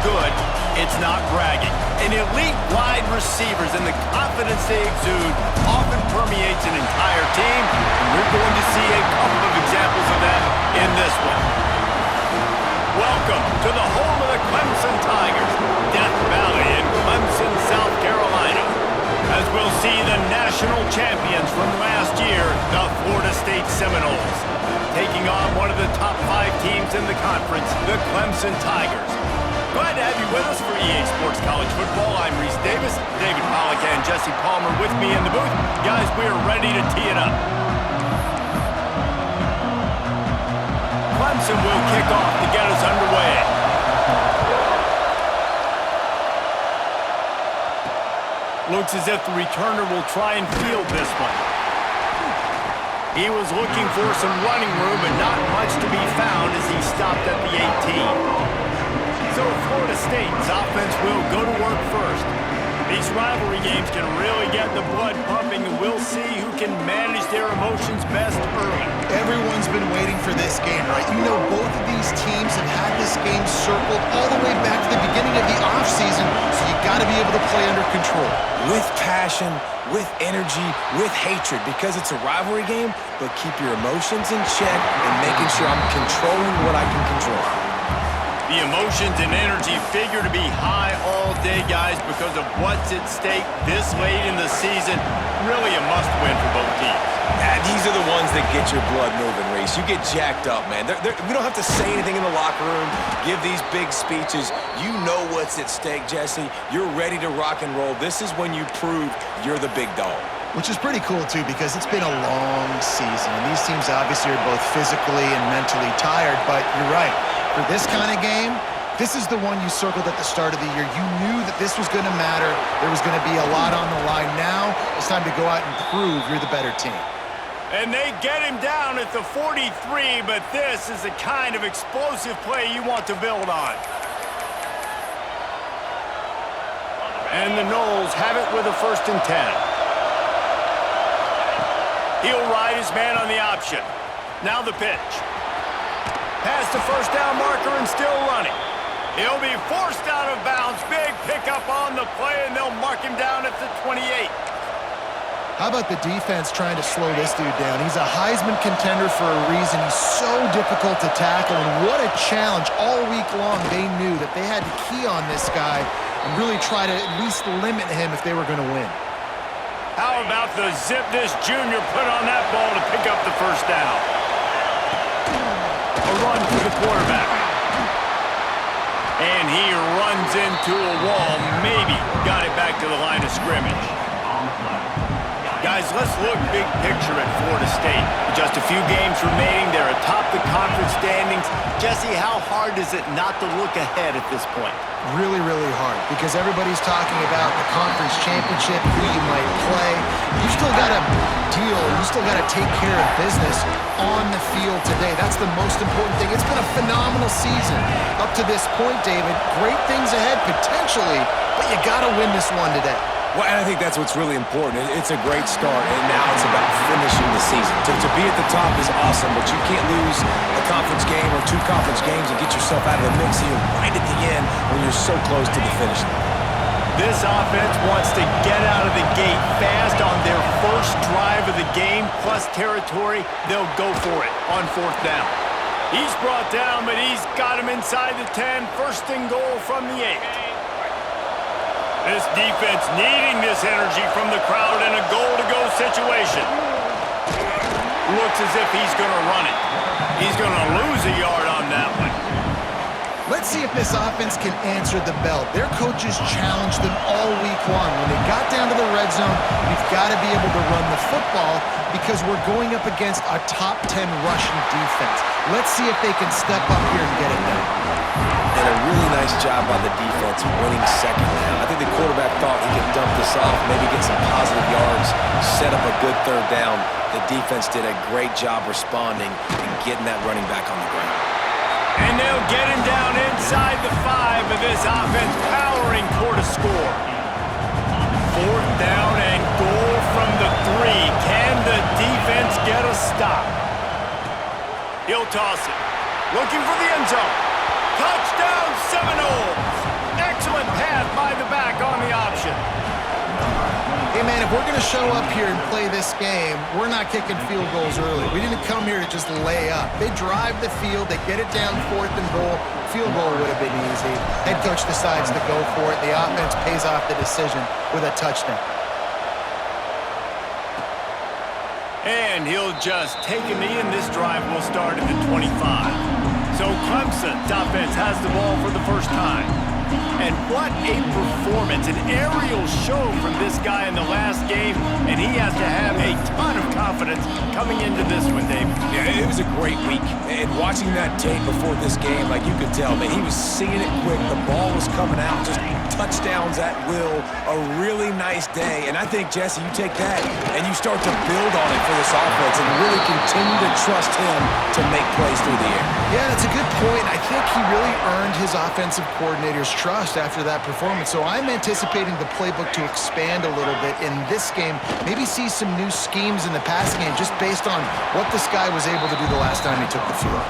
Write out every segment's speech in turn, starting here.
good, it's not bragging. And elite wide receivers and the confidence they exude often permeates an entire team, and we're going to see a couple of examples of that in this one. Welcome to the home of the Clemson Tigers, Death Valley in Clemson, South Carolina. As we'll see the national champions from last year, the Florida State Seminoles, taking on one of the top 5 teams in the conference, the Clemson Tigers. Glad to have you with us for EA Sports College Football. I'm Reese Davis, David Pollack and Jesse Palmer with me in the booth. Guys, we are ready to tee it up. Clemson will kick off to get us underway. Looks as if the returner will try and field this one. He was looking for some running room, but not much to be found as he stopped at the 18. So Florida State's offense will go to work first. These rivalry games can really get the blood pumping, and we'll see who can manage their emotions best early. Everyone's been waiting for this game, right? You know, both of these teams have had this game circled all the way back to the beginning of the offseason, so you got to be able to play under control. With passion, with energy, with hatred, because it's a rivalry game, but keep your emotions in check and making sure I'm controlling what I can control. The emotions and energy figure to be high all day, guys, because of what's at stake this late in the season. Really a must-win for both teams. Yeah, these are the ones that get your blood moving, Reese. You get jacked up, man. We don't have to say anything in the locker room, give these big speeches. You know what's at stake, Jesse. You're ready to rock and roll. This is when you prove you're the big dog. Which is pretty cool, too, because it's been a long season. And these teams obviously are both physically and mentally tired, but you're right. For this kind of game, this is the one you circled at the start of the year. You knew that this was going to matter. There was going to be a lot on the line. Now it's time to go out and prove you're the better team. And they get him down at the 43, but this is the kind of explosive play you want to build on. And the Noles have it with a 1st and 10. He'll ride his man on the option. Now the pitch. Past the first down marker and still running. He'll be forced out of bounds. Big pickup on the play, and they'll mark him down at the 28. How about the defense trying to slow this dude down? He's a Heisman contender for a reason. He's so difficult to tackle, and what a challenge. All week long, they knew that they had to key on this guy and really try to at least limit him if they were going to win. How about the zip this junior put on that ball to pick up the first down? A run for the quarterback. And he runs into a wall. Maybe got it back to the line of scrimmage. Guys, let's look big picture at Florida State. With just a few games remaining, they're atop the conference standings. Jesse, how hard is it not to look ahead at this point? Really, really hard, because everybody's talking about the conference championship, who you might play. You still got to deal, you still got to take care of business on the field today. That's the most important thing. It's been a phenomenal season up to this point, David. Great things ahead, potentially, but you got to win this one today. Well, and I think that's what's really important. It's a great start, and now it's about finishing the season. To be at the top is awesome, but you can't lose a conference game or 2 conference games and get yourself out of the mix here right at the end when you're so close to the finish line. This offense wants to get out of the gate fast on their first drive of the game, plus territory. They'll go for it on 4th down. He's brought down, but he's got him inside the 10. 1st and goal from the 8. This defense needing this energy from the crowd in a goal-to-go situation. Looks as if he's going to run it. He's going to lose a yard on that one. Let's see if this offense can answer the bell. Their coaches challenged them all week long. When they got down to the red zone, we've got to be able to run the football because we're going up against a top 10 rushing defense. Let's see if they can step up here and get it done. And a really nice job by the defense winning 2nd down. I think the quarterback thought he could dump this off, maybe get some positive yards, set up a good 3rd down. The defense did a great job responding and getting that running back on the ground. And they'll get him down inside the 5 of this offense, powering toward a score. 4th down and goal from the 3. Can the defense get a stop? He'll toss it. Looking for the end zone. Touchdown, Seminoles! show up here and play this game, we're not kicking field goals early. We didn't come here to just lay up. They drive the field. They get it down 4th and goal. Field goal would have been easy. Head coach decides to go for it. The offense pays off the decision with a touchdown. And he'll just take a knee, and this drive will start at the 25. So Clemson's offense has the ball for the first time. And what a performance, an aerial show from this guy in the last game, and he has to have a ton of confidence coming into this one, David. Yeah, it was a great week. And watching that tape before this game, like you could tell, man, he was seeing it quick. The ball was coming out, just touchdowns at will. A really nice day. And I think, Jesse, you take that and you start to build on it for this offense and really continue to trust him to make plays through the air. Yeah, that's a good point. I think he really earned his offensive coordinator's trust after that performance. So I'm anticipating the playbook to expand a little bit in this game. Maybe see some new schemes in the passing game just based on what this guy was able to do the last time he took the field.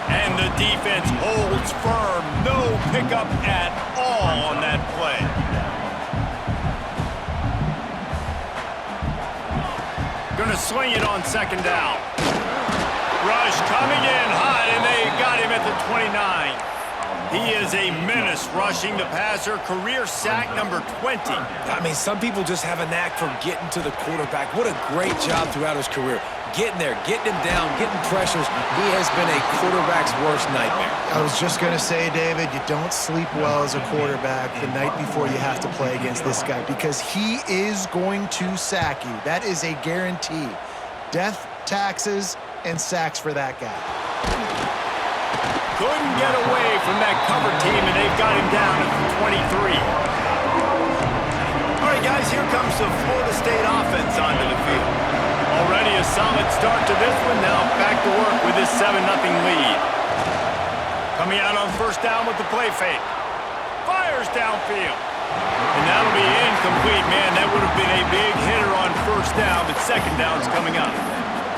And the defense holds firm. No pickup at all on that play. Gonna swing it on 2nd down. Rush coming in hot, and they got him at the 29. He is a menace rushing the passer. Career sack number 20. I mean, some people just have a knack for getting to the quarterback. What a great job throughout his career. Getting there, getting him down, getting pressures. He has been a quarterback's worst nightmare. I was just going to say, David, you don't sleep well as a quarterback the night before you have to play against this guy because he is going to sack you. That is a guarantee. Death, taxes, and sacks for that guy. Couldn't get away from that cover team, and they've got him down at the 23. All right, guys, here comes the Florida State offense onto the field. Already a solid start to this one. Now back to work with this 7-0 lead. Coming out on 1st down with the play fake. Fires downfield. And that'll be incomplete, man. That would have been a big hitter on 1st down, but 2nd down's coming up.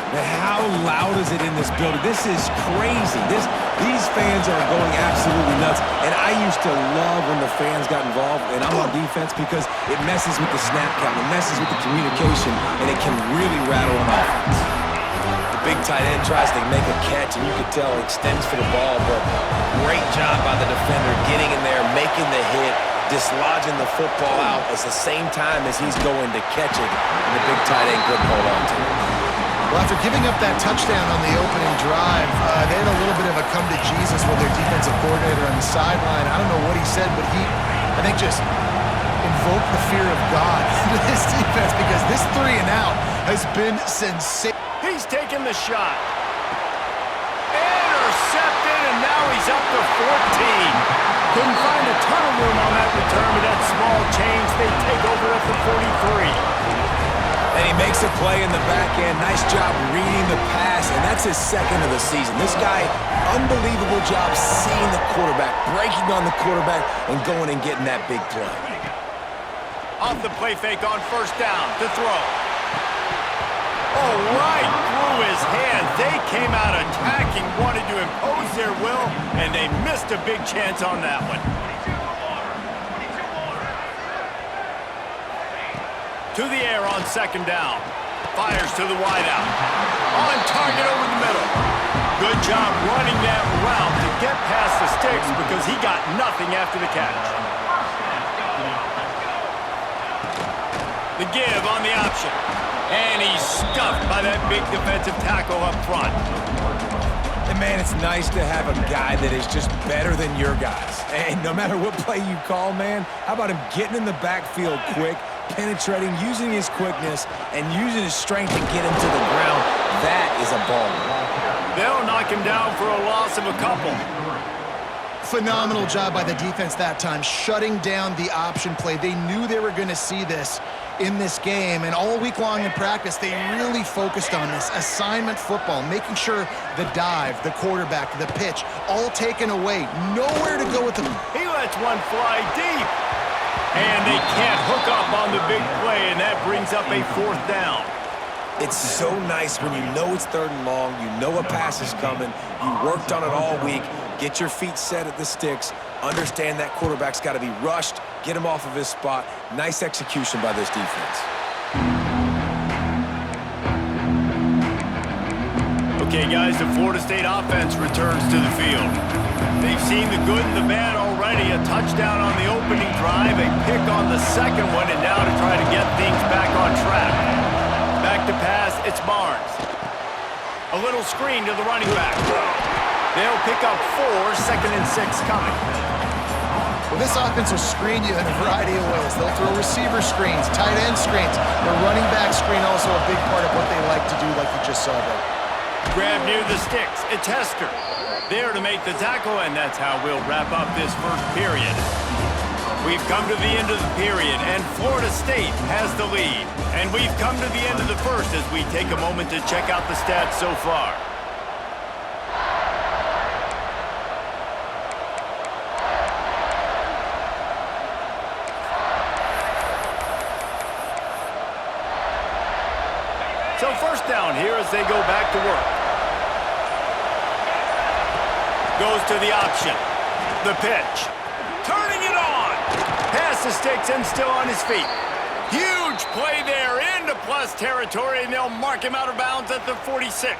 Man, how loud is it in this building? This is crazy. These fans are going absolutely nuts. And I used to love when the fans got involved, and I'm on defense because it messes with the snap count, it messes with the communication, and it can really rattle an offense. The big tight end tries to make a catch, and you can tell he extends for the ball, but great job by the defender getting in there, making the hit, dislodging the football out at the same time as he's going to catch it, and the big tight end couldn't hold on to it. Well, after giving up that touchdown on the opening drive, they had a little bit of a come to Jesus with their defensive coordinator on the sideline. I don't know what he said, but he, I think, just invoked the fear of God into this defense because this 3-and-out has been sensational. He's taking the shot. Intercepted, and now he's up to 14. Couldn't find a ton of room on that return, but that small change, they take over at the 43. And he makes a play in the back end. Nice job reading the pass, and that's his 2nd of the season. This guy, unbelievable job seeing the quarterback, breaking on the quarterback, and going and getting that big play. Off the play fake on 1st down to throw. Oh, right through his hands. They came out attacking, wanted to impose their will, and they missed a big chance on that one. To the air on 2nd down. Fires to the wideout. On target over the middle. Good job running that route to get past the sticks because he got nothing after the catch. The give on the option. And he's stuffed by that big defensive tackle up front. And, man, it's nice to have a guy that is just better than your guys. And no matter what play you call, man, how about him getting in the backfield quick, penetrating, using his quickness, and using his strength to get him to the ground. That is a baller. They'll knock him down for a loss of a couple. Phenomenal job by the defense that time, shutting down the option play. They knew they were going to see this in this game, and all week long in practice, they really focused on this assignment football, making sure the dive, the quarterback, the pitch, all taken away. Nowhere to go with them. He lets one fly deep. And they can't hook up on the big play, and that brings up a 4th down. It's so nice when you know it's 3rd and long, you know a pass is coming, you worked on it all week, get your feet set at the sticks, understand that quarterback's got to be rushed, get him off of his spot. Nice execution by this defense. Okay, guys, the Florida State offense returns to the field. They've seen the good and the bad already. A touchdown on the opening drive, a pick on the second one, and now to try to get things back on track. Back to pass, it's Barnes. A little screen to the running back. They'll pick up 4, 2nd and 6 coming. Well, this offense will screen you in a variety of ways. They'll throw receiver screens, tight end screens. The running back screen also a big part of what they like to do, like you just saw there. Grab near the sticks. It's Hester. There to make the tackle, and that's how we'll wrap up this first period. We've come to the end of the period, and Florida State has the lead. And we've come to the end of the first as we take a moment to check out the stats so far. So first down here as they go back to work. Goes to the option. The pitch. Turning it on. Pass the sticks and still on his feet. Huge play there into plus territory, and they'll mark him out of bounds at the 46.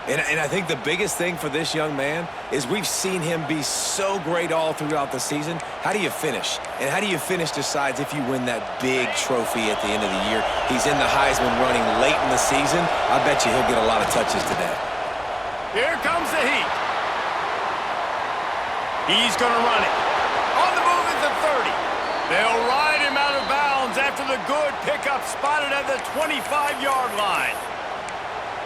And I think the biggest thing for this young man is we've seen him be so great all throughout the season. How do you finish? And how do you finish decides if you win that big trophy at the end of the year. He's in the Heisman running late in the season. I bet you he'll get a lot of touches today. Here comes the heat. He's going to run it. On the move at the 30. They'll ride him out of bounds after the good pickup spotted at the 25-yard line.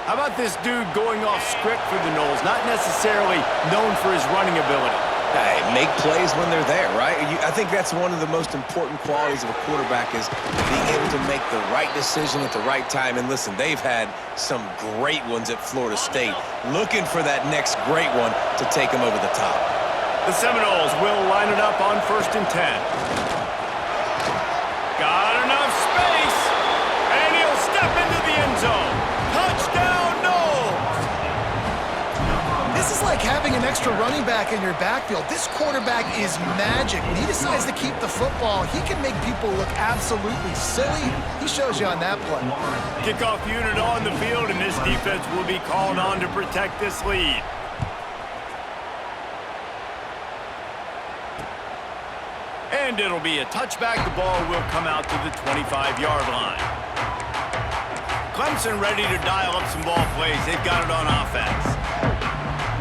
How about this dude going off script for the Noles, not necessarily known for his running ability? Hey, make plays when they're there, right? I think that's one of the most important qualities of a quarterback is being able to make the right decision at the right time. And listen, they've had some great ones at Florida State. Looking for that next great one to take them over the top. The Seminoles will line it up on 1st and 10. Got enough space, and he'll step into the end zone. Touchdown, Noles! This is like having an extra running back in your backfield. This quarterback is magic. When he decides to keep the football, he can make people look absolutely silly. He shows you on that play. Kickoff unit on the field, and this defense will be called on to protect this lead. And it'll be a touchback. The ball will come out to the 25-yard line. Clemson ready to dial up some ball plays. They've got it on offense.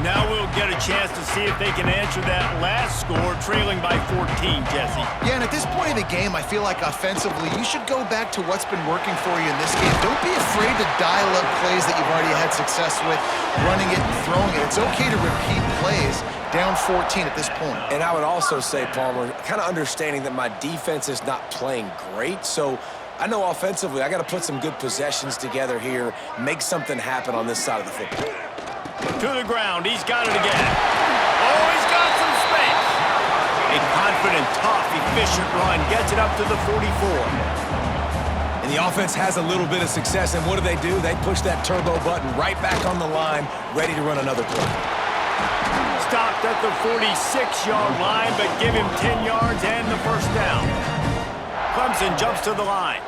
Now we'll get a chance to see if they can answer that last score, trailing by 14, Jesse. Yeah, and at this point in the game, I feel like offensively, you should go back to what's been working for you in this game. Don't be afraid to dial up plays that you've already had success with, running it and throwing it. It's okay to repeat plays down 14 at this point. And I would also say, Palmer, kind of understanding that my defense is not playing great, so I know offensively I got to put some good possessions together here, make something happen on this side of the football. To the ground, he's got it again. Oh, he's got some space. A confident, tough, efficient run gets it up to the 44. And the offense has a little bit of success, and what do? They push that turbo button right back on the line, ready to run another play. Stopped at the 46-yard line, but give him 10 yards and the first down. Clemson jumps to the line.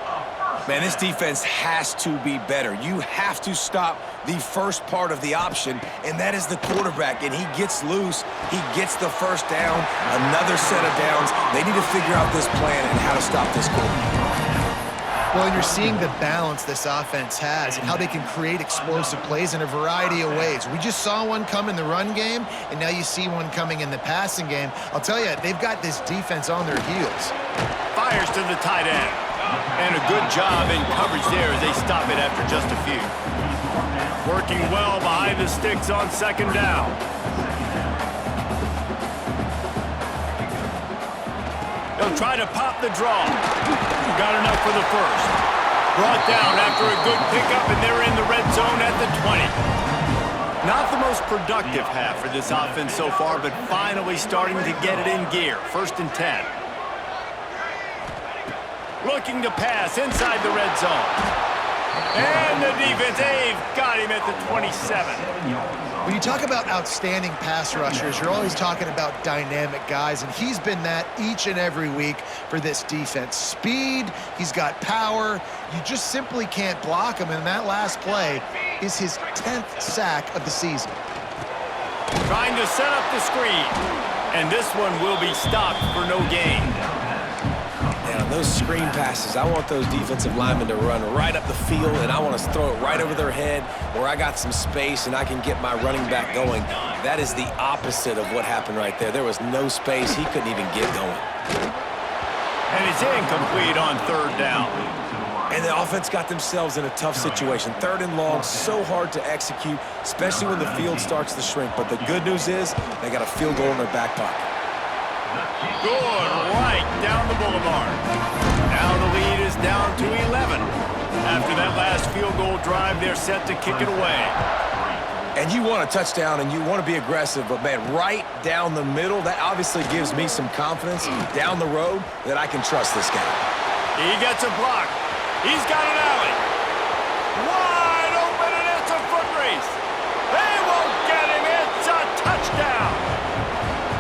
Man, this defense has to be better. You have to stop the first part of the option, and that is the quarterback. And he gets loose. He gets the first down, another set of downs. They need to figure out this plan and how to stop this quarterback. Well, and you're seeing the balance this offense has and how they can create explosive plays in a variety of ways. We just saw one come in the run game, and now you see one coming in the passing game. I'll tell you, they've got this defense on their heels. Fires to the tight end. And a good job in coverage there as they stop it after just a few. Working well behind the sticks on 2nd down. They'll try to pop the draw. Got enough for the first. Brought down after a good pickup, and they're in the red zone at the 20. Not the most productive half for this offense so far, but finally starting to get it in gear. 1st and 10. Looking to pass inside the red zone. And the defense, they've got him at the 27. When you talk about outstanding pass rushers, you're always talking about dynamic guys, and he's been that each and every week for this defense. Speed, he's got power. You just simply can't block him. In that last play, is his 10th sack of the season. Trying to set up the screen. And this one will be stopped for no gain. Now, those screen passes, I want those defensive linemen to run right up the field, and I want to throw it right over their head where I got some space and I can get my running back going. That is the opposite of what happened right there. There was no space. He couldn't even get going. And it's incomplete on third down. And the offense got themselves in a tough situation. Third and long, so hard to execute, especially when the field starts to shrink. But the good news is they got a field goal in their back pocket. Good, right down the boulevard. Now the lead is down to 11. After that last field goal drive, they're set to kick it away. And you want a touchdown and you want to be aggressive, but man, right down the middle, that obviously gives me some confidence down the road that I can trust this guy. He gets a block. He's got an alley. Wide open, and it's a foot race. They won't get him. It's a touchdown.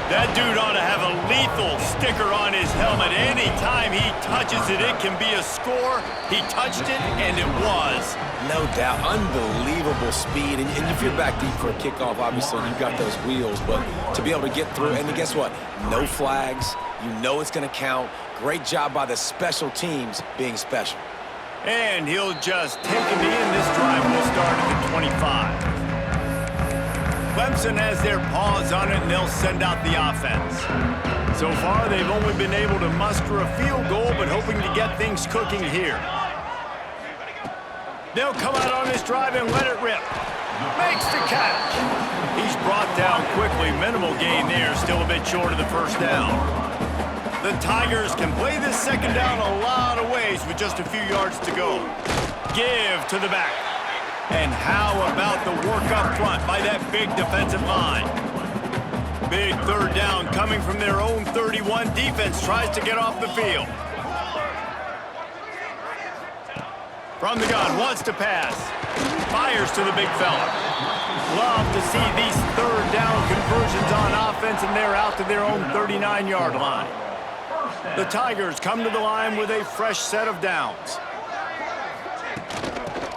That dude ought to have a lethal sticker on his helmet. Anytime he touches it, it can be a score. He touched it, and it was. No doubt. Unbelievable speed. And if you're back deep for a kickoff, obviously you've got those wheels. But to be able to get through, and guess what? No flags. You know it's going to count. Great job by the special teams being special. And he'll just take him in. This drive will start at the 25. Clemson has their paws on it, and they'll send out the offense. So far, they've only been able to muster a field goal, but hoping to get things cooking here. They'll come out on this drive and let it rip. Makes the catch. He's brought down quickly. Minimal gain there, still a bit short of the first down. The Tigers can play this second down a lot of ways with just a few yards to go. Give to the back. And how about the work up front by that big defensive line? Big third down coming from their own 31. Defense tries to get off the field. From the gun, wants to pass. Fires to the big fella. Love to see these third down conversions on offense, and they're out to their own 39-yard line. The Tigers come to the line with a fresh set of downs.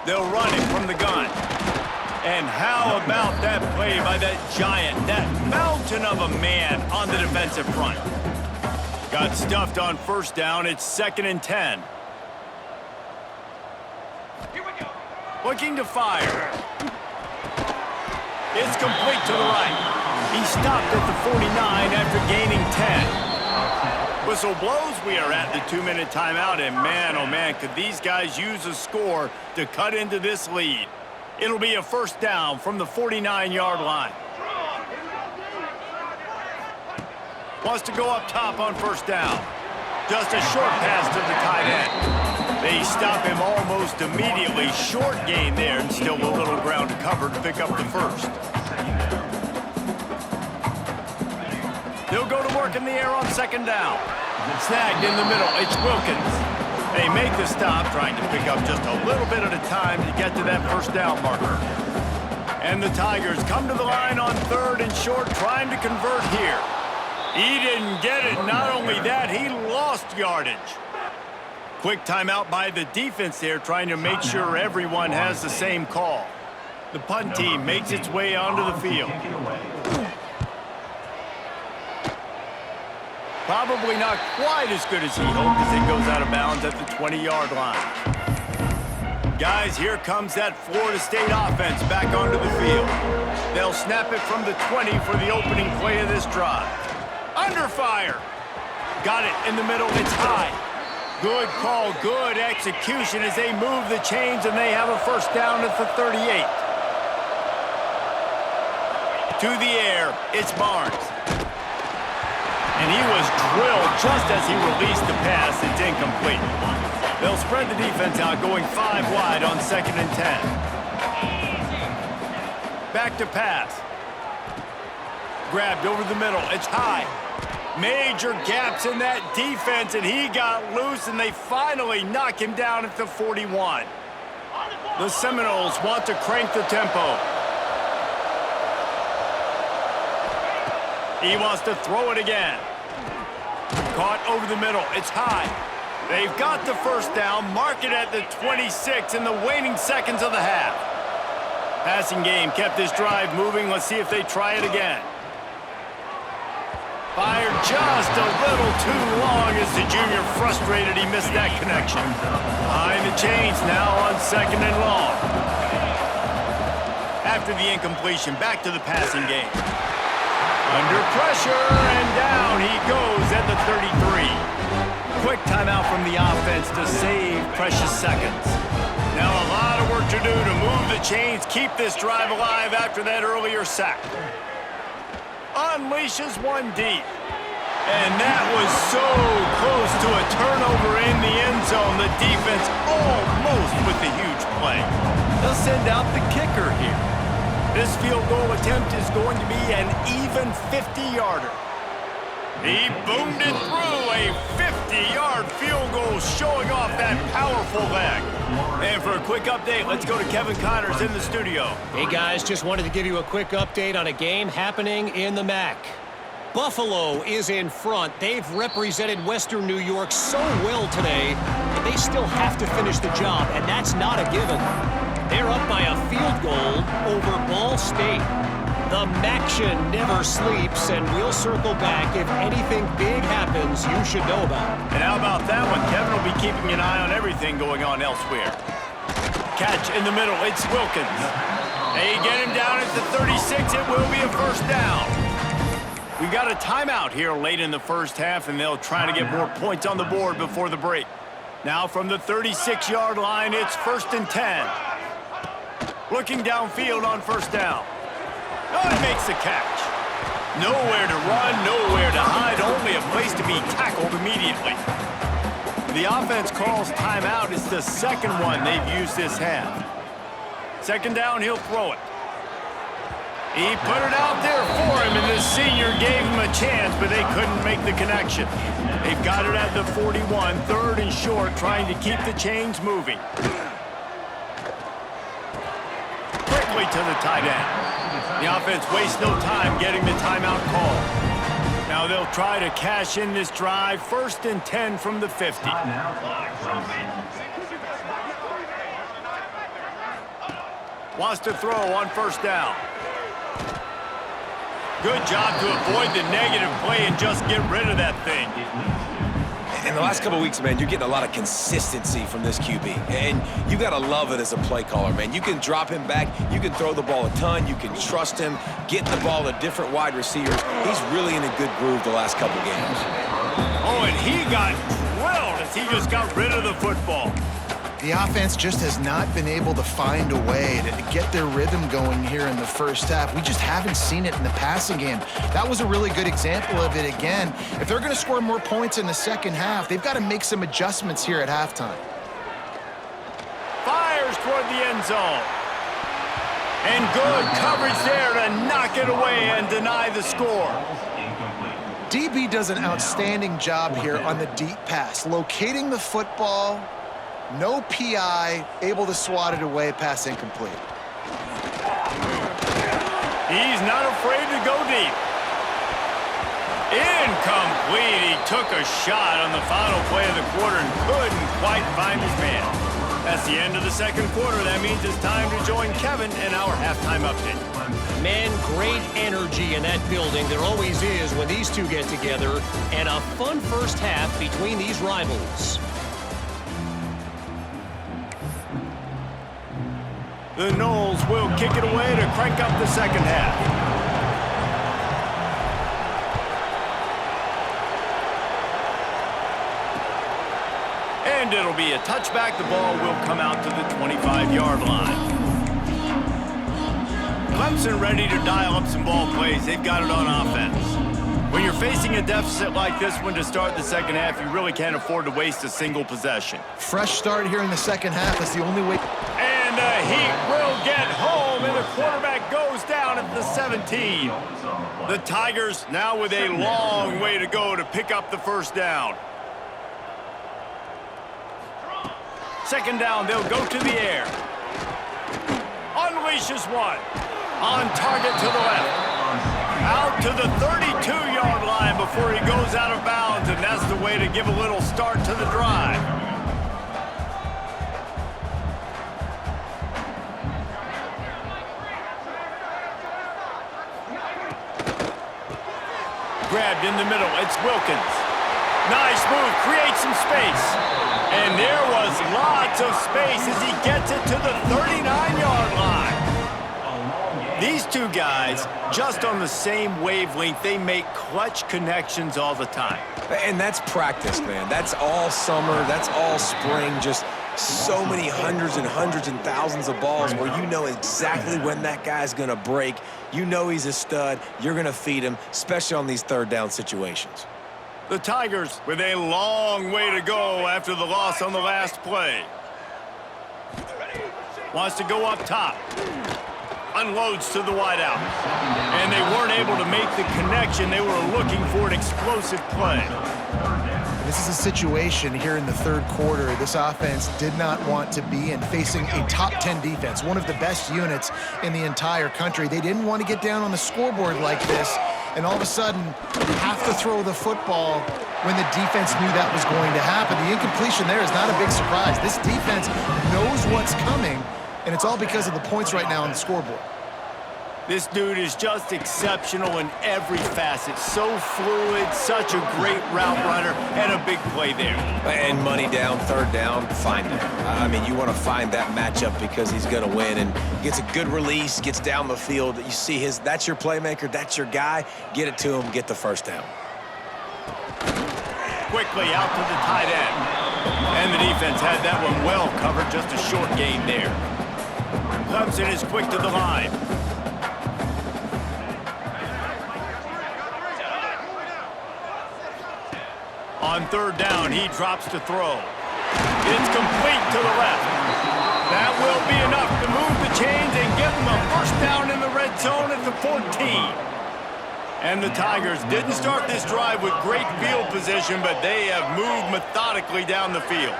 They'll run it from the gun. And how about that play by that giant, that mountain of a man on the defensive front? Got stuffed on first down. It's 2nd and 10. Looking to fire. It's complete to the right. He stopped at the 49 after gaining 10. Whistle blows. We are at the 2-minute timeout, and man, oh man, could these guys use a score to cut into this lead. It'll be a first down from the 49-yard line. Wants to go up top on first down. Just a short pass to the tight end. They stop him almost immediately. Short gain there, and still a little ground to cover to pick up the first. They'll go to work in the air on second down. Snagged in the middle. It's Wilkins. They make the stop, trying to pick up just a little bit at a time to get to that first down marker. And the Tigers come to the line on 3rd and short, trying to convert here. He didn't get it. Not only that, he lost yardage. Quick timeout by the defense there, trying to make sure everyone has the same call. The punt team makes its way onto the field. Probably not quite as good as he hoped as it goes out of bounds at the 20-yard line. Guys, here comes that Florida State offense back onto the field. They'll snap it from the 20 for the opening play of this drive. Under fire. Got it in the middle. It's high. Good call, good execution as they move the chains, and they have a first down at the 38. To the air, it's Barnes. And he was drilled just as he released the pass. It's incomplete. They'll spread the defense out, going 5 wide on 2nd and 10. Back to pass. Grabbed over the middle. It's high. Major gaps in that defense, and he got loose, and they finally knock him down at the 41. The Seminoles want to crank the tempo. He wants to throw it again. Caught over the middle. It's high. They've got the first down. Mark it at the 26 in the waning seconds of the half. Passing game kept this drive moving. Let's see if they try it again. Fired just a little too long as the junior frustrated he missed that connection. Behind the chains now on 2nd and long. After the incompletion, back to the passing game. Under pressure, and down he goes at the 33. Quick timeout from the offense to save precious seconds. Now a lot of work to do to move the chains, keep this drive alive after that earlier sack. Unleashes one deep. And that was so close to a turnover in the end zone. The defense almost with the huge play. They'll send out the kicker here. This field goal attempt is going to be an even 50-yarder. He boomed it through, a 50-yard field goal showing off that powerful leg. And for a quick update, let's go to Kevin Connors in the studio. Hey guys, just wanted to give you a quick update on a game happening in the MAC. Buffalo is in front. They've represented Western New York so well today, but they still have to finish the job, and that's not a given. They're up by a field goal over Ball State. The MACtion never sleeps, and we'll circle back if anything big happens you should know about. And how about that one? Kevin will be keeping an eye on everything going on elsewhere. Catch in the middle. It's Wilkins. They get him down at the 36. It will be a first down. We've got a timeout here late in the first half, and they'll try to get more points on the board before the break. Now from the 36-yard line, it's 1st and 10. Looking downfield on first down. Oh, he makes the catch. Nowhere to run, nowhere to hide, only a place to be tackled immediately. The offense calls timeout. It's the second one they've used this half. 2nd down, he'll throw it. He put it out there for him, and the senior gave him a chance, but they couldn't make the connection. They've got it at the 41, 3rd and short, trying to keep the chains moving. Quickly to the tight end. The offense wastes no time getting the timeout call. Now they'll try to cash in this drive. 1st and 10 from the 50. Wants to throw on first down. Good job to avoid the negative play and just get rid of that thing. In the last couple of weeks, man, you're getting a lot of consistency from this QB. And you got to love it as a play caller, man. You can drop him back. You can throw the ball a ton. You can trust him, getting the ball to different wide receivers. He's really in a good groove the last couple games. Oh, and he got drilled as he just got rid of the football. The offense just has not been able to find a way to get their rhythm going here in the first half. We just haven't seen it in the passing game. That was a really good example of it again. If they're going to score more points in the second half, they've got to make some adjustments here at halftime. Fires toward the end zone. And good coverage there to knock it away and deny the score. DB does an outstanding job here on the deep pass, locating the football. No PI, able to swat it away, pass incomplete. He's not afraid to go deep. Incomplete. He took a shot on the final play of the quarter and couldn't quite find his man. That's the end of the second quarter. That means it's time to join Kevin in our halftime update. Man, great energy in that building. There always is when these two get together. And a fun first half between these rivals. The Noles will kick it away to crank up the second half. And it'll be a touchback. The ball will come out to the 25-yard line. Clemson ready to dial up some ball plays. They've got it on offense. When you're facing a deficit like this one to start the second half, you really can't afford to waste a single possession. Fresh start here in the second half is the only way. And the Heat will get home, and the quarterback goes down at the 17. The Tigers now with a long way to go to pick up the first down. 2nd down, they'll go to the air. Unleashes one. On target to the left. Out to the 32-yard line before he goes out of bounds, and that's the way to give a little start to the drive. grabbed in the middle. It's Wilkins. Nice move, creates some space. And there was lots of space as he gets it to the 39-yard line. These two guys, just on the same wavelength, they make clutch connections all the time. And that's practice, man. That's all summer. That's all spring. Just so many hundreds and thousands of balls where you know exactly when that guy's going to break. You know he's a stud. You're going to feed him, especially on these third down situations. The Tigers with a long way to go after the loss on the last play. Wants to go up top. Unloads to the wideout. And they weren't able to make the connection. They were looking for an explosive play. This is a situation here in the third quarter this offense did not want to be in, facing a top 10 defense, one of the best units in the entire country. They didn't want to get down on the scoreboard like this, and all of a sudden have to throw the football when the defense knew that was going to happen. The incompletion there is not a big surprise. This defense knows what's coming, and it's all because of the points right now on the scoreboard. This dude is just exceptional in every facet. So fluid, such a great route runner, and a big play there. And money down, third down, find him. I mean, you want to find that matchup because he's going to win, and gets a good release, gets down the field. You see that's your playmaker, that's your guy. Get it to him, get the first down. Quickly out to the tight end. And the defense had that one well covered, just a short gain there. Clemson is quick to the line. On third down, he drops to throw. It's complete to the left. That will be enough to move the chains and give them a first down in the red zone at the 14. And the Tigers didn't start this drive with great field position, but they have moved methodically down the field.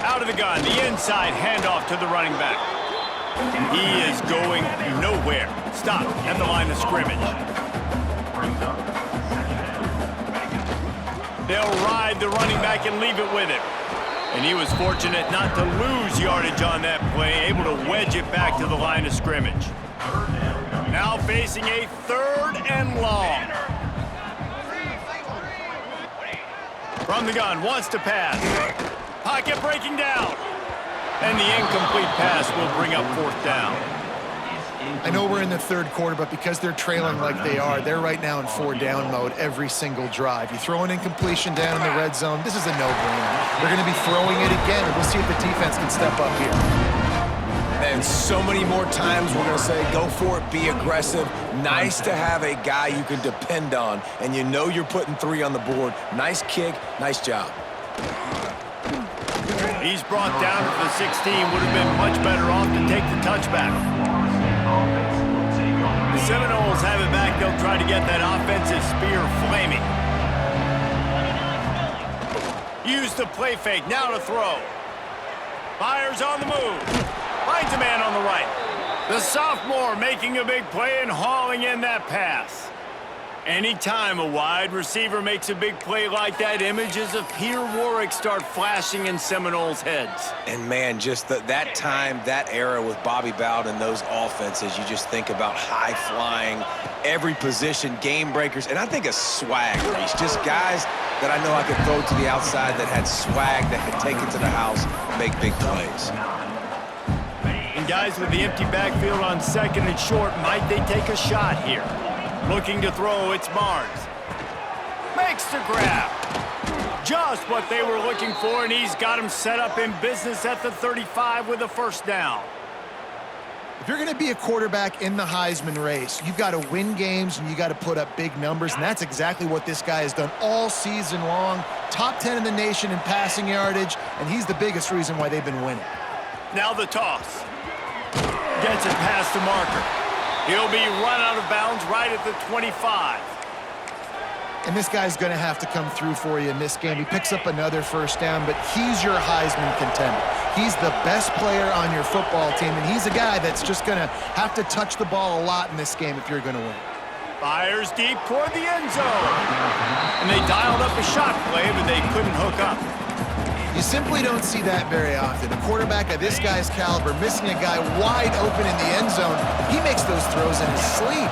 Out of the gun, the inside handoff to the running back. He is going nowhere. Stopped at the line of scrimmage. They'll ride the running back and leave it with him. And he was fortunate not to lose yardage on that play, able to wedge it back to the line of scrimmage. Now facing a third and long. From the gun, wants to pass. Pocket breaking down. And the incomplete pass will bring up fourth down. I know we're in the third quarter, but because they're trailing like they are, they're right now in four-down mode every single drive. You throw an incompletion down in the red zone, this is a no-brainer. They're going to be throwing it again, and we'll see if the defense can step up here. And so many more times we're going to say, go for it, be aggressive. Nice to have a guy you can depend on, and you know you're putting 3 on the board. Nice kick, nice job. He's brought down to the 16, would have been much better off to take the touchback. The Seminoles have it back. They'll try to get that offensive spear flaming. Use the play fake. Now to throw. Fires on the move. Finds a man on the right. The sophomore making a big play and hauling in that pass. Anytime a wide receiver makes a big play like that, images of Peter Warrick start flashing in Seminoles' heads. And, man, just that time, that era with Bobby Bowden and those offenses, you just think about high-flying, every position, game breakers, and I think a swag race. Just guys that I know I could throw to the outside that had swag, that could take it to the house, make big plays. And guys with the empty backfield on second and short, might they take a shot here? Looking to throw, it's Barnes. Makes the grab. Just what they were looking for, and he's got him set up in business at the 35 with a first down. If you're going to be a quarterback in the Heisman race, you've got to win games and you got to put up big numbers, and that's exactly what this guy has done all season long. Top 10 in the nation in passing yardage, and he's the biggest reason why they've been winning. Now the toss. Gets it past the marker. He'll be run out of bounds right at the 25. And this guy's going to have to come through for you in this game. He picks up another first down, but he's your Heisman contender. He's the best player on your football team, and he's a guy that's just going to have to touch the ball a lot in this game if you're going to win. Fires deep toward the end zone. And they dialed up a shot play, but they couldn't hook up. You simply don't see that very often. A quarterback of this guy's caliber missing a guy wide open in the end zone. He makes those throws in his sleep.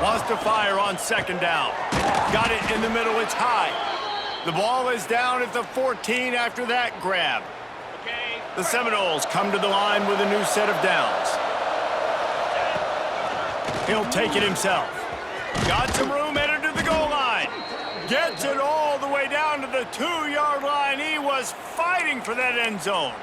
Wants to fire on second down. Got it in the middle. It's high. The ball is down at the 14 after that grab. The Seminoles come to the line with a new set of downs. He'll take it himself. Got some room, headed to the goal line. Gets it all the way down to the 2-yard line. He was fighting for that end zone.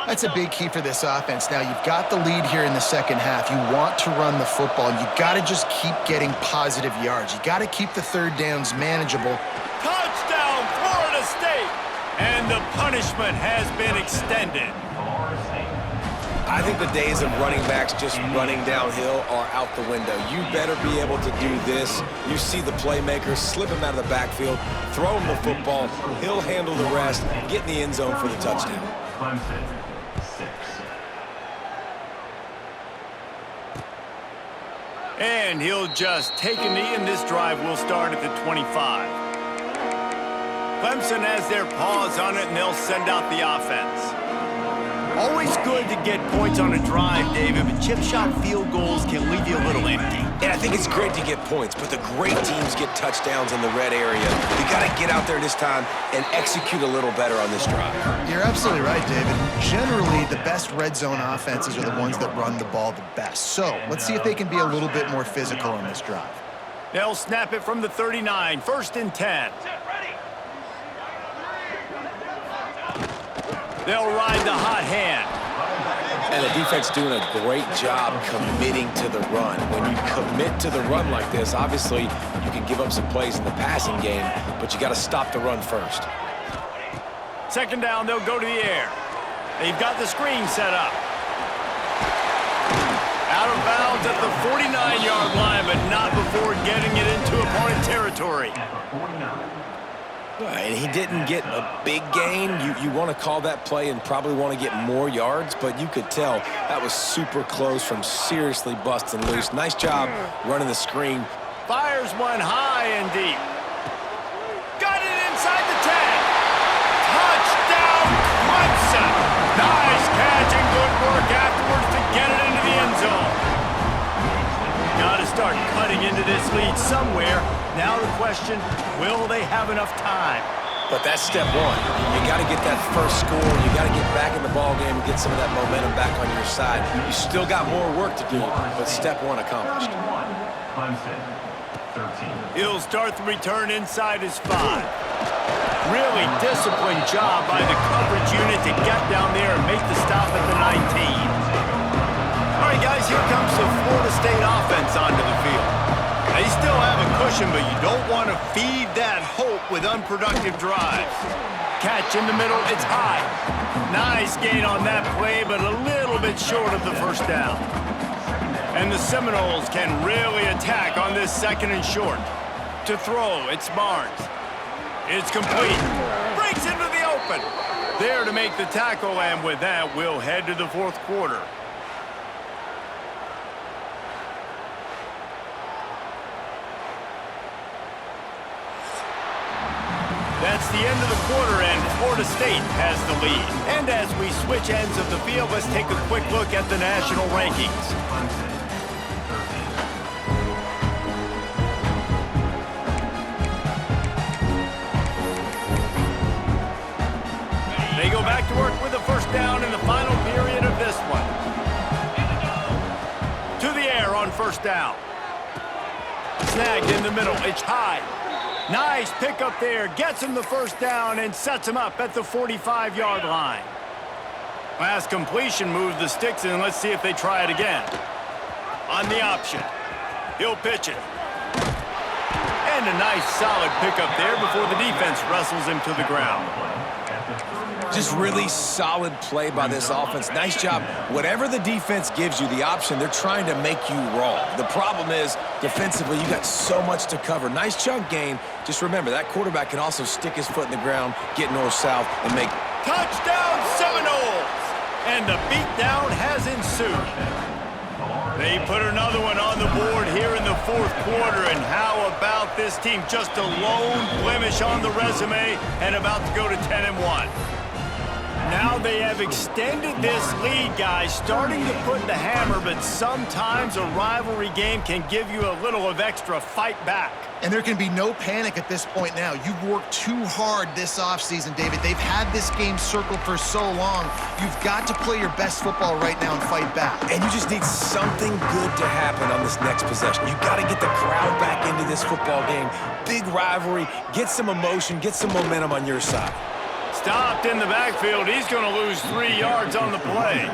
That's a big key for this offense. Now, you've got the lead here in the second half. You want to run the football. You've got to just keep getting positive yards. You've got to keep the third downs manageable. Touchdown, Florida State! And the punishment has been extended. I think the days of running backs just running downhill are out the window. You better be able to do this. You see the playmaker, slip him out of the backfield, throw him the football, he'll handle the rest, get in the end zone for the touchdown. Clemson, 6. And he'll just take a knee, and this drive will start at the 25. Clemson has their paws on it, and they'll send out the offense. Always good to get points on a drive, David, but chip shot field goals can leave you a little empty. And I think it's great to get points, but the great teams get touchdowns in the red area. You got to get out there this time and execute a little better on this drive. You're absolutely right, David. Generally, the best red zone offenses are the ones that run the ball the best. So let's see if they can be a little bit more physical on this drive. They'll snap it from the 39, 1st and 10. They'll ride the hot hand. And the defense doing a great job committing to the run. When you commit to the run like this, obviously you can give up some plays in the passing game, but you got to stop the run first. Second down, they'll go to the air. They've got the screen set up. Out of bounds at the 49-yard line, but not before getting it into opponent territory. And he didn't get a big gain. You want to call that play and probably want to get more yards, but you could tell that was super close from seriously busting loose. Nice job running the screen. Fires one high and deep. Got it inside the 10. Touchdown, Clemson. Nice catch and good work afterwards to get it into the end zone. Got to start cutting into this lead somewhere. Now the question, will they have enough time? But that's step one. You got to get that first score. You got to get back in the ball game and get some of that momentum back on your side. You still got more work to do, but step one accomplished. Clemson, 13. He'll start the return inside his 5. Really disciplined job by the coverage unit to get down there and make the stop at the 19. All right, guys, here comes the Florida State offense onto the field. They still have a cushion, but you don't want to feed that hope with unproductive drives. Catch in the middle, it's high. Nice gain on that play, but a little bit short of the first down. And the Seminoles can really attack on this 2nd and short. To throw, it's Barnes. It's complete. Breaks into the open. There to make the tackle, and with that, we'll head to the 4th quarter. That's the end of the quarter, and Florida State has the lead. And as we switch ends of the field, let's take a quick look at the national rankings. They go back to work with the first down in the final period of this one. To the air on first down. Snagged in the middle. It's high. Nice pick up there. Gets him the first down and sets him up at the 45-yard line. Last completion moved the sticks in. Let's see if they try it again. On the option. He'll pitch it. And a nice solid pickup there before the defense wrestles him to the ground. Just really solid play by this offense. Nice job. Whatever the defense gives you, the option, they're trying to make you roll. The problem is, defensively, you got so much to cover. Nice chunk gain. Just remember, that quarterback can also stick his foot in the ground, get north-south, and make... Touchdown, Seminoles! And the beatdown has ensued. They put another one on the board here in the 4th quarter, and how about this team? Just a lone blemish on the resume and about to go to 10-1. Now they have extended this lead, guys, starting to put the hammer, but sometimes a rivalry game can give you a little of extra fight back. And there can be no panic at this point now. You've worked too hard this offseason, David. They've had this game circled for so long. You've got to play your best football right now and fight back. And you just need something good to happen on this next possession. You got to get the crowd back into this football game. Big rivalry, get some emotion, get some momentum on your side. Stopped in the backfield. He's going to lose 3 yards on the play.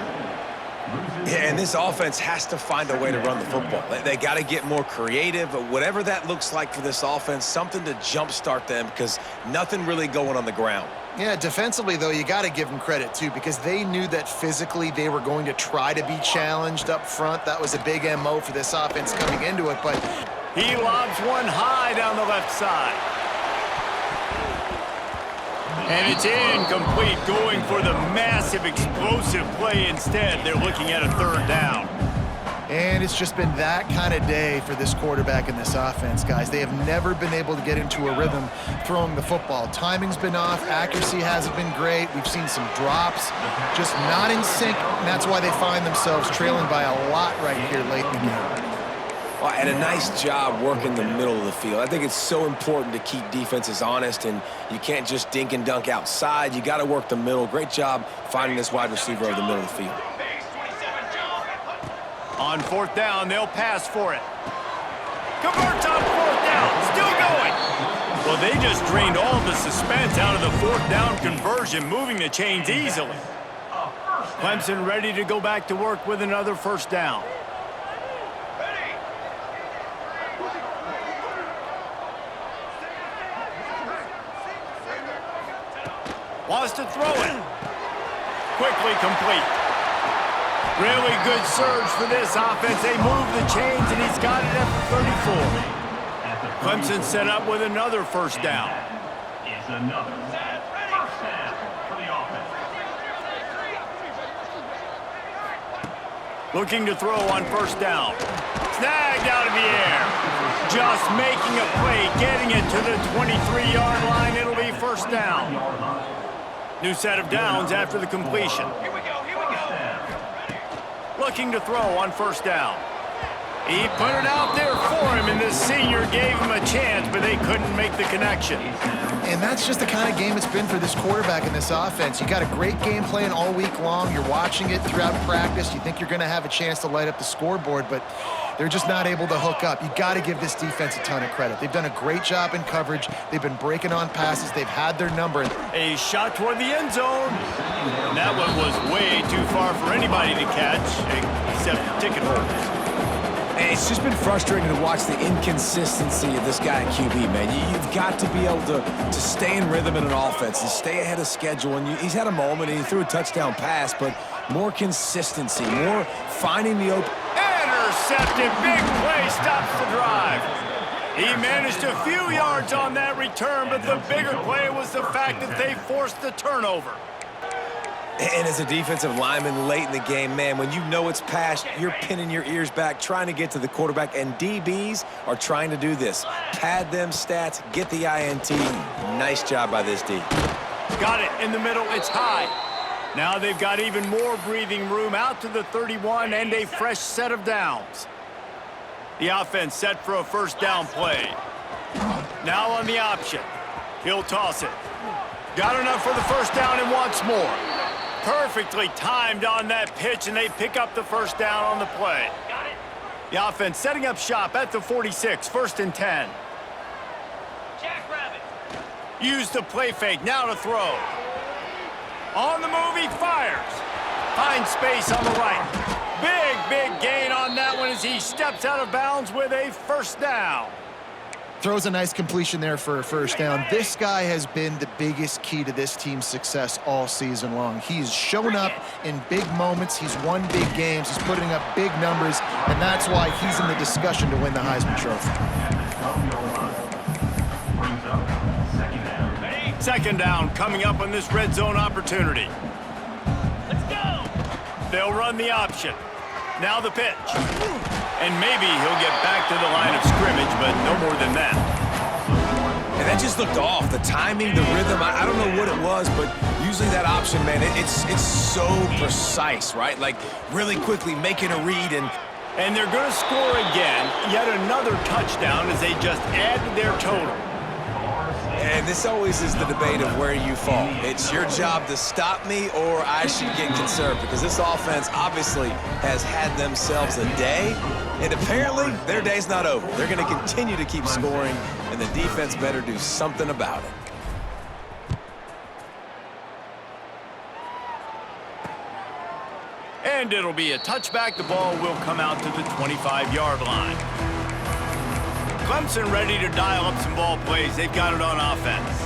Yeah, and this offense has to find a way to run the football. They got to get more creative, but whatever that looks like for this offense, something to jumpstart them because nothing really going on the ground. Yeah, defensively, though, you got to give them credit, too, because they knew that physically they were going to try to be challenged up front. That was a big MO for this offense coming into it, but he lobs one high down the left side. And it's incomplete, going for the massive, explosive play instead. They're looking at a 3rd down. And it's just been that kind of day for this quarterback and this offense, guys. They have never been able to get into a rhythm throwing the football. Timing's been off. Accuracy hasn't been great. We've seen some drops, just not in sync, and that's why they find themselves trailing by a lot right here late in the game. Well, and a nice job working the middle of the field. I think it's so important to keep defenses honest, and you can't just dink and dunk outside. You got to work the middle. Great job finding this wide receiver over the middle of the field. On 4th down, they'll pass for it. Converts on 4th down. Still going. Well, they just drained all the suspense out of the 4th down conversion, moving the chains easily. Clemson ready to go back to work with another 1st down. Wants to throw it. Quickly complete. Really good surge for this offense. They move the chains, and he's got it at the 34. Clemson set up with another 1st down. It's another 1st down for the offense. Looking to throw on 1st down. Snagged out of the air. Just making a play, getting it to the 23-yard line. It'll be 1st down. New set of downs after the completion. Here we go. Looking to throw on 1st down. He put it out there for him, and the senior gave him a chance, but they couldn't make the connection. And that's just the kind of game it's been for this quarterback and this offense. You got a great game plan all week long. You're watching it throughout practice. You think you're going to have a chance to light up the scoreboard, but they're just not able to hook up. You got to give this defense a ton of credit. They've done a great job in coverage. They've been breaking on passes. They've had their number. A shot toward the end zone. And that one was way too far for anybody to catch, except ticket holders. And it's just been frustrating to watch the inconsistency of this guy at QB, man. You've got to be able to stay in rhythm in an offense and stay ahead of schedule. And he's had a moment, and he threw a touchdown pass, but more consistency, more finding the open. Intercepted. Big play stops the drive. He managed a few yards on that return, but the bigger play was the fact that they forced the turnover. And as a defensive lineman late in the game, man, when you know it's past, you're pinning your ears back, trying to get to the quarterback, and DBs are trying to do this. Pad them stats, get the INT. Nice job by this D. Got it in the middle. It's high. Now they've got even more breathing room out to the 31 and a fresh set of downs. The offense set for a 1st down play. Now on the option. He'll toss it. Got enough for the 1st down and wants more. Perfectly timed on that pitch, and they pick up the 1st down on the play. The offense setting up shop at the 46, 1st and 10. Jackrabbit. Use the play fake, now to throw. On the move, he fires. Finds space on the right. Big gain on that one as he steps out of bounds with a 1st down. Throws a nice completion there for a 1st down. This guy has been the biggest key to this team's success all season long. He's shown up in big moments. He's won big games. He's putting up big numbers, and that's why he's in the discussion to win the Heisman Trophy. 2nd down coming up on this red zone opportunity. Let's go. They'll run the option. Now the pitch. And maybe he'll get back to the line of scrimmage, but no more than that. And that just looked off. The timing, the rhythm, I don't know what it was, but usually that option, man, it's so precise, right? Like, really quickly making a read And they're going to score again. Yet another touchdown as they just add to their total. And this always is the debate of where you fall. It's your job to stop me or I should get conserved, because this offense obviously has had themselves a day, and apparently their day's not over. They're going to continue to keep scoring, and the defense better do something about it. And it'll be a touchback. The ball will come out to the 25-yard line. Clemson ready to dial up some ball plays. They've got it on offense.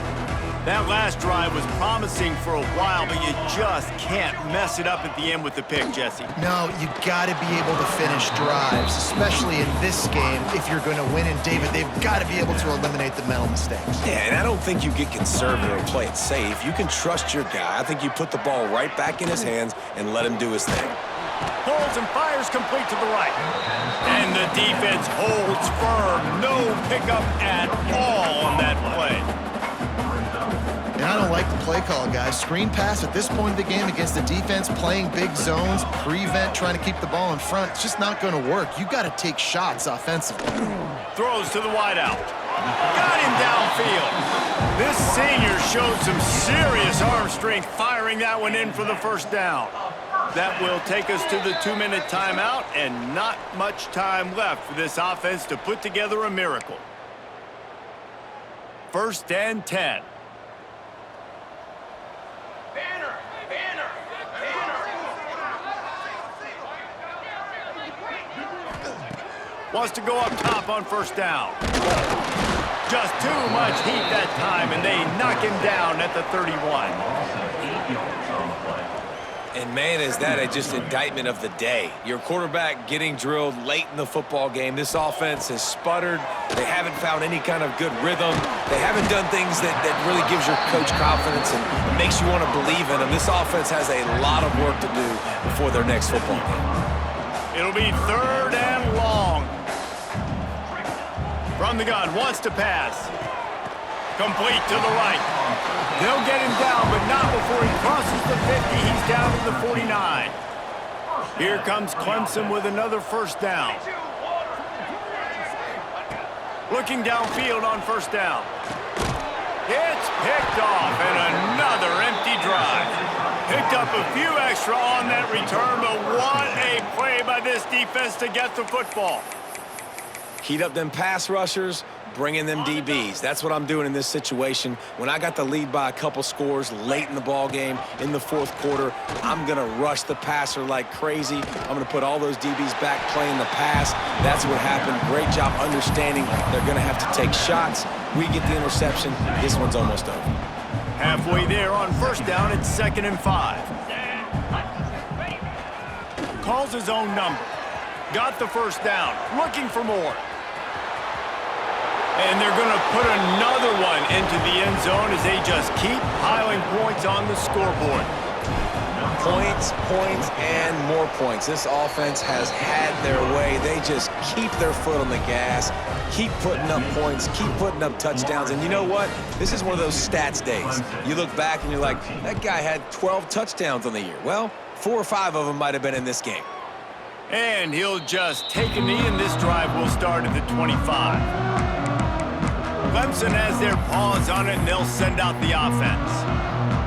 That last drive was promising for a while, but you just can't mess it up at the end with the pick, Jesse. No, you got to be able to finish drives, especially in this game if you're going to win. And, David, they've got to be able to eliminate the mental mistakes. Yeah, and I don't think you get conservative or play it safe. You can trust your guy. I think you put the ball right back in his hands and let him do his thing. Holds and fires complete to the right. And the defense holds firm. No pickup at all on that play. And I don't like the play call, guys. Screen pass at this point of the game against the defense, playing big zones, prevent, trying to keep the ball in front. It's just not going to work. You got to take shots offensively. Throws to the wideout. Got him downfield. This senior showed some serious arm strength firing that one in for the first down. That will take us to the 2-minute timeout, and not much time left for this offense to put together a miracle. 1st and 10. Wants to go up top on 1st down. Just too much heat that time, and they knock him down at the 31. And, man, is that just indictment of the day. Your quarterback getting drilled late in the football game. This offense has sputtered. They haven't found any kind of good rhythm. They haven't done things that really gives your coach confidence and makes you want to believe in them. This offense has a lot of work to do before their next football game. It'll be 3rd and long. From the gun, wants to pass. Complete to the right. They'll get him down, but not before he crosses the 50. He's down to the 49. Here comes Clemson with another 1st down. Looking downfield on 1st down. It's picked off, and another empty drive. Picked up a few extra on that return, but what a play by this defense to get the football. Heat up them pass rushers, bring in them DBs. That's what I'm doing in this situation. When I got the lead by a couple scores late in the ball game, in the 4th quarter, I'm going to rush the passer like crazy. I'm going to put all those DBs back playing the pass. That's what happened. Great job understanding they're going to have to take shots. We get the interception. This one's almost over. Halfway there on 1st down, it's 2nd and 5. Calls his own number. Got the 1st down. Looking for more. And they're going to put another one into the end zone as they just keep piling points on the scoreboard. Points, points, and more points. This offense has had their way. They just keep their foot on the gas, keep putting up points, keep putting up touchdowns. And you know what? This is one of those stats days. You look back and you're like, that guy had 12 touchdowns on the year. Well, 4 or 5 of them might have been in this game. And he'll just take a knee, and this drive will start at the 25. Clemson has their paws on it, and they'll send out the offense.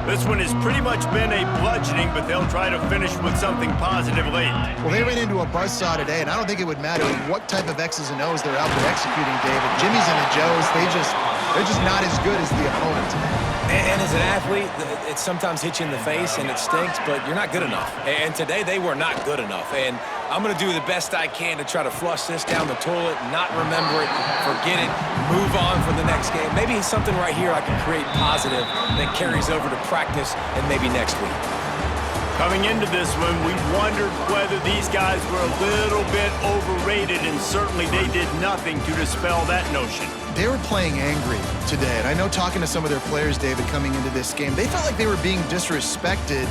This one has pretty much been a bludgeoning, but they'll try to finish with something positive late. Well, they ran into a buzzsaw today, and I don't think it would matter what type of X's and O's they're out there executing, David. Jimmy's and the Joes, they're just not as good as the opponent today. And as an athlete, it sometimes hits you in the face and it stinks, but you're not good enough. And today they were not good enough. And I'm going to do the best I can to try to flush this down the toilet, not remember it, forget it, move on for the next game. Maybe something right here I can create positive that carries over to practice and maybe next week. Coming into this one, we wondered whether these guys were a little bit overrated. deflated, and certainly they did nothing to dispel that notion. They were playing angry today, and I know talking to some of their players, David, coming into this game, they felt like they were being disrespected.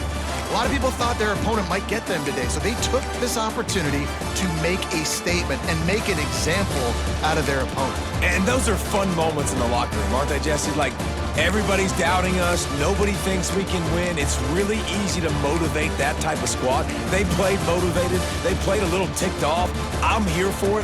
A lot of people thought their opponent might get them today, so they took this opportunity to make a statement and make an example out of their opponent. And those are fun moments in the locker room, aren't they, Jesse? Like, everybody's doubting us. Nobody thinks we can win. It's really easy to motivate that type of squad. They played motivated. They played a little ticked off. I'm here for it.